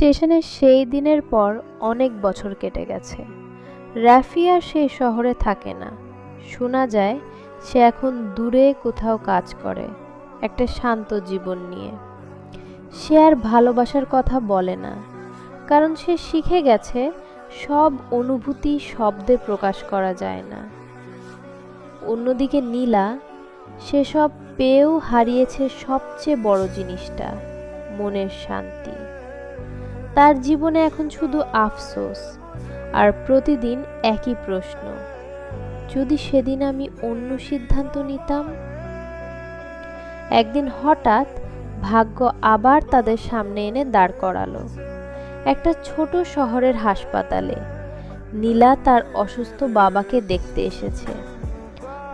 স্টেশনে সেই দিনের পর অনেক বছর কেটে গেছে। রাফি আর সেই শহরে থাকে না। শোনা যায় সে এখন দূরে কোথাও কাজ করে, একটা শান্ত জীবন নিয়ে। সে আর ভালোবাসার কথা বলে না, কারণ সে শিখে গেছে সব অনুভূতি শব্দে প্রকাশ করা যায় না। অন্যদিকে নীলা, সেসব পেয়েও হারিয়েছে সবচেয়ে বড় জিনিসটা, মনের শান্তি। তার জীবনে এখন শুধু আফসোস আর প্রতিদিন একই প্রশ্ন, যদি সেদিন আমি অন্য সিদ্ধান্ত নিতাম। একদিন হঠাৎ ভাগ্য আবার তাদের সামনে এনে দাঁড় করালো, একটা ছোট শহরের হাসপাতালে। নীলা তার অসুস্থ বাবাকে দেখতে এসেছে।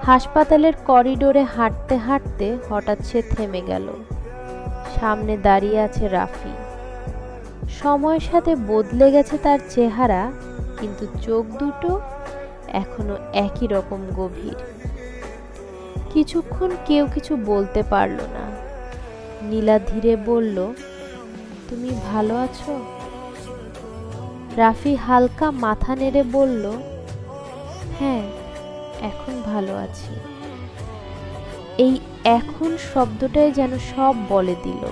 হাসপাতালের করিডোরে হাঁটতে হাঁটতে হঠাৎ সে থেমে গেল। সামনে দাঁড়িয়ে আছে রাফি। সময়ের সাথে বদলে গেছে তার চেহারা, কিন্তু চোখ দুটো এখনো একই রকম গভীর। কিছুক্ষণ কেউ কিছু বলতে পারল না। নীলা ধীরে বলল, তুমি ভালো আছো? রাফি হালকা মাথা নেড়ে বলল, হ্যাঁ, এখন ভালো আছি। এই এখন শব্দটাই যেন সব বলে দিল।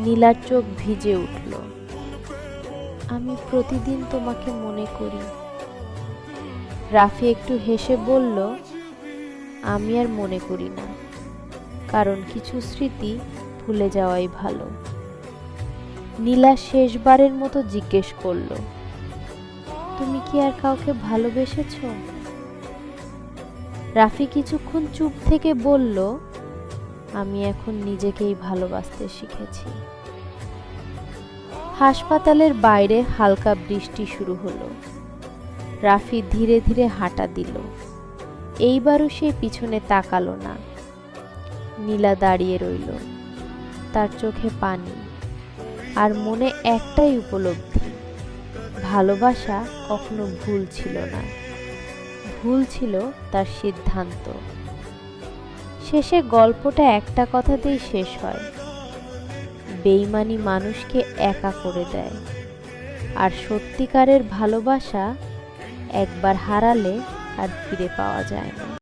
নীলার চোখ ভিজে উঠল। আমি প্রতিদিন তোমাকে মনে করি। রাফি একটু হেসে বলল, আমি আর মনে করি না, কারণ কিছু স্মৃতি ভুলে যাওয়াই ভালো। নীলা শেষবারের মতো জিজ্ঞেস করল, তুমি কি আর কাউকে ভালোবেসেছ? রাফি কিছুক্ষণ চুপ থেকে বলল, আমি এখন নিজেকেই ভালোবাসতে শিখেছি। হাসপাতালের বাইরে হালকা বৃষ্টি শুরু হলো। রাফি ধীরে ধীরে হাঁটা দিল। এইবারও সে পিছনে তাকালো না। নীলা দাঁড়িয়ে রইল, তার চোখে পানি, আর মনে একটাই উপলব্ধি, ভালোবাসা কখনো ভুল ছিল না, ভুল ছিল তার সিদ্ধান্ত। শেষে গল্পটা একটা কথাতেই শেষ হয়, বেঈমানি মানুষকে একা করে দেয়, আর সত্যিকারের ভালোবাসা একবার হারালে আর ফিরে পাওয়া যায় না।